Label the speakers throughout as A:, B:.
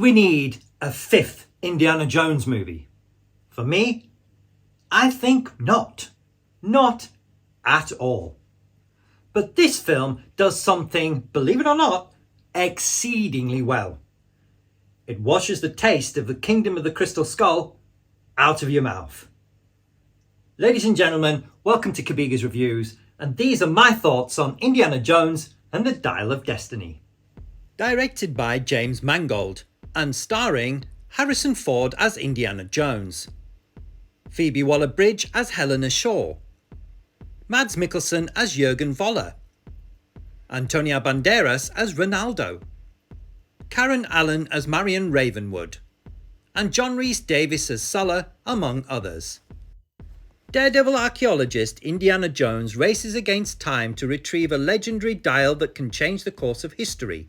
A: we need a fifth Indiana Jones movie? For me, I think not. Not at all. But this film does something, believe it or not, exceedingly well. It washes the taste of the Kingdom of the Crystal Skull out of your mouth. Ladies and gentlemen, welcome to Kabiga's Reviews, and these are my thoughts on Indiana Jones and the Dial of Destiny. Directed by James Mangold and starring Harrison Ford as Indiana Jones, Phoebe Waller-Bridge as Helena Shaw, Mads Mikkelsen as Jürgen Voller, Antonio Banderas as Ronaldo, Karen Allen as Marion Ravenwood, and John Rhys-Davies as Sulla, among others. Daredevil archaeologist Indiana Jones races against time to retrieve a legendary dial that can change the course of history.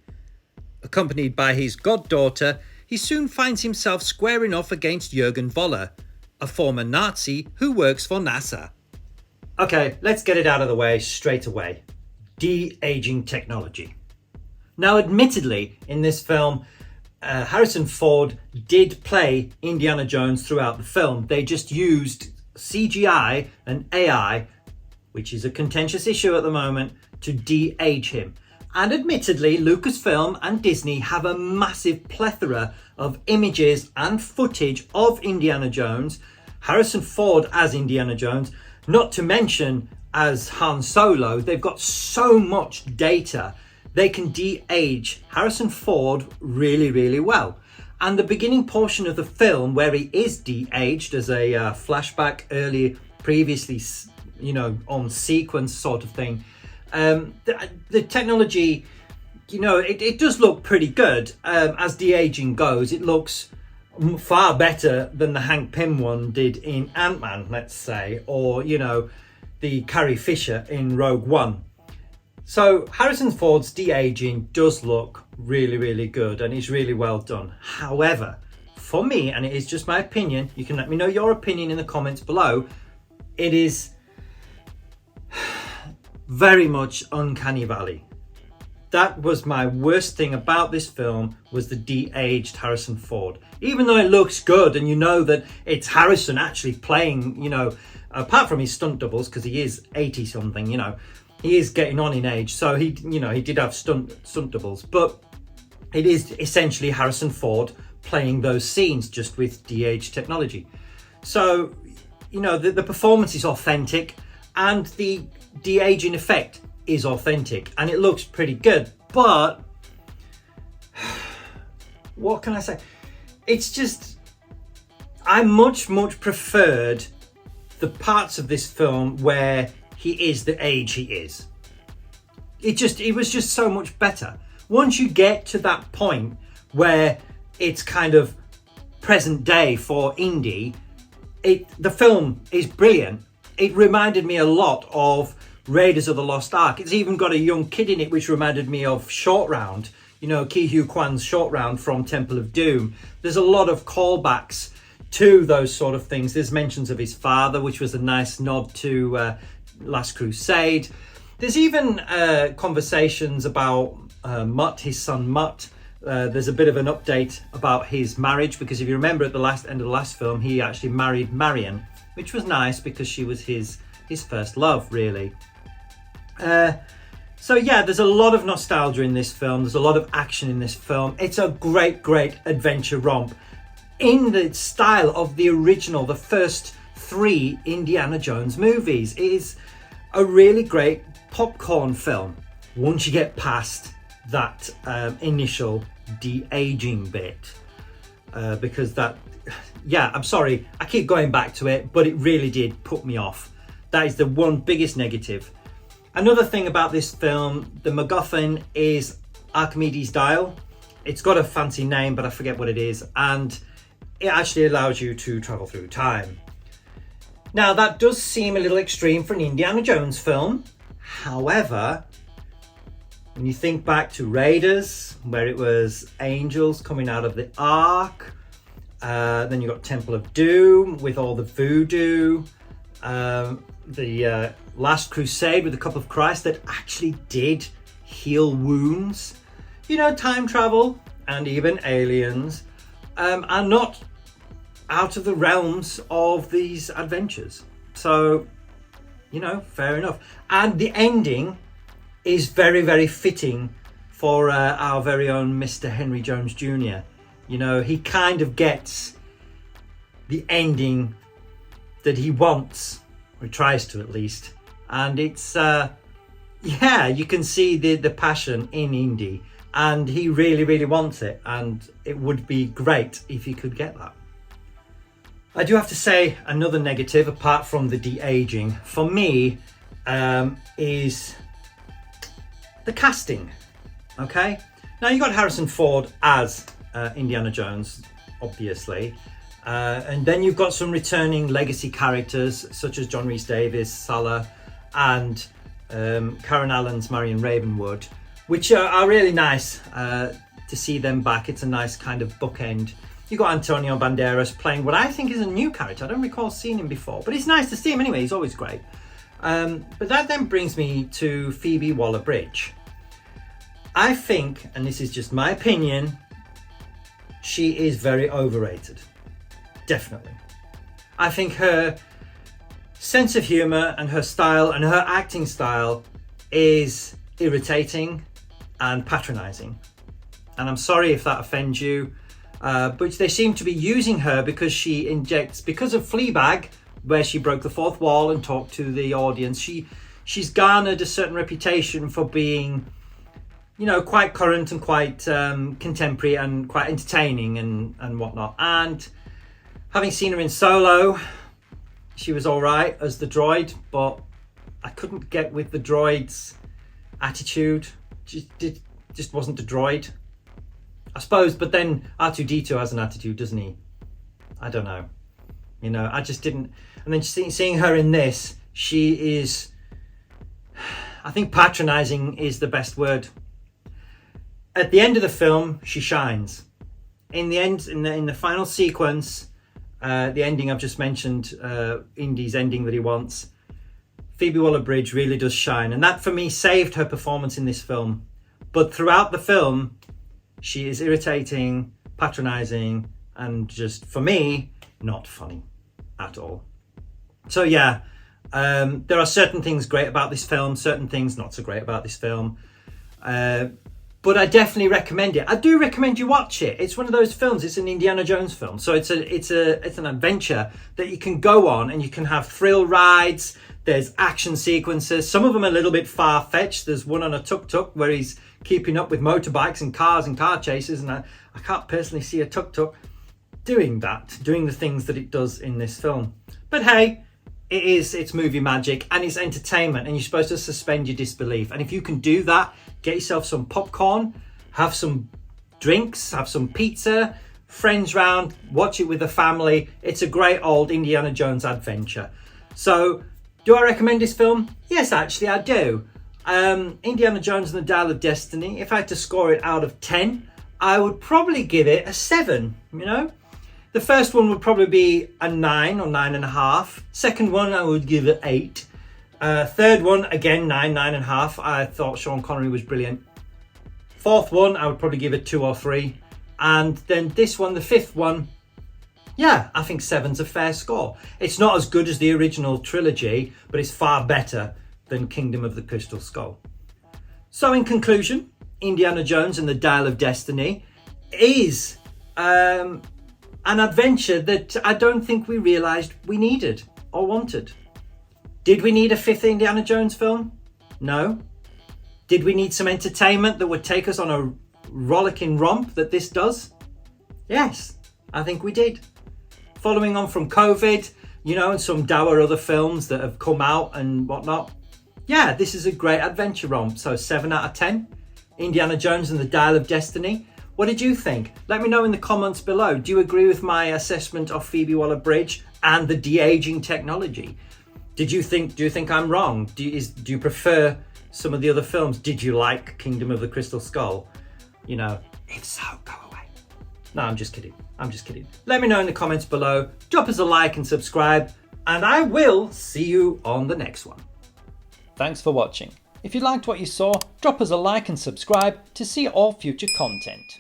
A: Accompanied by his goddaughter, he soon finds himself squaring off against Jürgen Voller, a former Nazi who works for NASA. Okay, let's get it out of the way straight away. De-aging technology. Now, admittedly, in this film, Harrison Ford did play Indiana Jones throughout the film. They just used CGI and AI, which is a contentious issue at the moment, to de-age him. And admittedly, Lucasfilm and Disney have a massive plethora of images and footage of Indiana Jones, Harrison Ford as Indiana Jones, not to mention as Han Solo. They've got so much data. They can de-age Harrison Ford really, really well. And the beginning portion of the film where he is de-aged as a flashback previously, on sequence sort of thing. The technology, it does look pretty good. As de-aging goes, it looks far better than the Hank Pym one did in Ant-Man, let's say, or, the Carrie Fisher in Rogue One. So Harrison Ford's de-aging does look really, really good and is really well done. However, for me, and it is just my opinion, you can let me know your opinion in the comments below, it is very much uncanny valley. That was my worst thing about this film, was the de-aged Harrison Ford. Even though it looks good and you know that it's Harrison actually playing, apart from his stunt doubles, because he is 80 something, he is getting on in age. So he did have stunt doubles, but it is essentially Harrison Ford playing those scenes just with de-aged technology. So, the performance is authentic and the de-aging effect is authentic and it looks pretty good, but what can I say? It's just, I much preferred the parts of this film where he is the age he is. It was just so much better. Once you get to that point where it's kind of present day for Indy, the film is brilliant. It reminded me a lot of Raiders of the Lost Ark. It's even got a young kid in it, which reminded me of Short Round, Ke Huy Quan's Short Round from Temple of Doom. There's a lot of callbacks to those sort of things. There's mentions of his father, which was a nice nod to Last Crusade. There's even conversations about Mutt, his son Mutt. There's a bit of an update about his marriage, because if you remember at the end of the last film, he actually married Marion, which was nice because she was his first love, really. So yeah, there's a lot of nostalgia in this film. There's a lot of action in this film. It's a great adventure romp in the style of the original, the first 3 Indiana Jones movies. It is a really great popcorn film once you get past that initial de-aging bit, because I'm sorry, I keep going back to it, but it really did put me off. That is the one biggest negative. Another thing about this film, the MacGuffin is Archimedes' dial. It's got a fancy name, but I forget what it is, and it actually allows you to travel through time. Now, that does seem a little extreme for an Indiana Jones film. However, when you think back to Raiders, where it was angels coming out of the Ark, then you got Temple of Doom with all the voodoo, the Last Crusade with the Cup of Christ that actually did heal wounds. Time travel, and even aliens are not out of the realms of these adventures. So, you know, fair enough. And the ending is very, very fitting for our very own Mr. Henry Jones Jr. You know, he kind of gets the ending that he wants, or he tries to at least. And it's, yeah, you can see the passion in Indy, and he really, really wants it. And it would be great if he could get that. I do have to say another negative, apart from the de-aging, for me, is the casting. Okay, now you got Harrison Ford as Indiana Jones, obviously, and then you've got some returning legacy characters such as John Rhys Davies, Salah, and Karen Allen's Marion Ravenwood, which are really nice to see them back. It's a nice kind of bookend. You got Antonio Banderas playing what I think is a new character. I don't recall seeing him before, but it's nice to see him anyway. He's always great. But that then brings me to Phoebe Waller-Bridge. I think, and this is just my opinion, she is very overrated. Definitely. I think her sense of humour and her style and her acting style is irritating and patronising. And I'm sorry if that offends you. But they seem to be using her because she injects, because of Fleabag, where she broke the fourth wall and talked to the audience. She's garnered a certain reputation for being, you know, quite current and quite contemporary and quite entertaining and whatnot. And having seen her in Solo, she was all right as the droid, but I couldn't get with the droid's attitude. Just wasn't a droid, I suppose. But then R2-D2 has an attitude, doesn't he? I don't know. You know, I just didn't. And then seeing her in this, she is, I think patronising is the best word. At the end of the film, she shines. In the end, in the final sequence, the ending I've just mentioned, Indy's ending that he wants, Phoebe Waller-Bridge really does shine. And that, for me, saved her performance in this film. But throughout the film, she is irritating, patronising, and just, for me, not funny at all. So yeah, there are certain things great about this film, certain things not so great about this film. But I definitely recommend it. I do recommend you watch it. It's one of those films. It's an Indiana Jones film, so it's an adventure that you can go on, and you can have thrill rides. There's action sequences. Some of them are a little bit far-fetched. There's one on a tuk-tuk where he's keeping up with motorbikes and cars and car chases, and I can't personally see a tuk-tuk doing the things that it does in this film. But hey, it's movie magic and it's entertainment, and you're supposed to suspend your disbelief. And if you can do that, get yourself some popcorn, have some drinks, have some pizza, friends round, watch it with the family. It's a great old Indiana Jones adventure. So, do I recommend this film? Yes, actually I do. Indiana Jones and the Dial of Destiny, if I had to score it out of 10, I would probably give it a 7, you know? The first one would probably be a 9 or 9.5. Second one, I would give it 8. Third one, again, 9.5. I thought Sean Connery was brilliant. Fourth one, I would probably give it 2 or 3. And then this one, the fifth one, yeah, I think 7's a fair score. It's not as good as the original trilogy, but it's far better than Kingdom of the Crystal Skull. So in conclusion, Indiana Jones and the Dial of Destiny is an adventure that I don't think we realised we needed or wanted. Did we need a fifth Indiana Jones film? No. Did we need some entertainment that would take us on a rollicking romp that this does? Yes, I think we did. Following on from COVID, you know, and some dour other films that have come out and whatnot. Yeah, this is a great adventure romp. So 7 out of 10. Indiana Jones and the Dial of Destiny. What did you think? Let me know in the comments below. Do you agree with my assessment of Phoebe Waller-Bridge and the de-aging technology? Do you think I'm wrong? Do you prefer some of the other films? Did you like Kingdom of the Crystal Skull? You know, if so, go away. No, I'm just kidding. Let me know in the comments below. Drop us a like and subscribe, and I will see you on the next one. Thanks for watching. If you liked what you saw, drop us a like and subscribe to see all future content.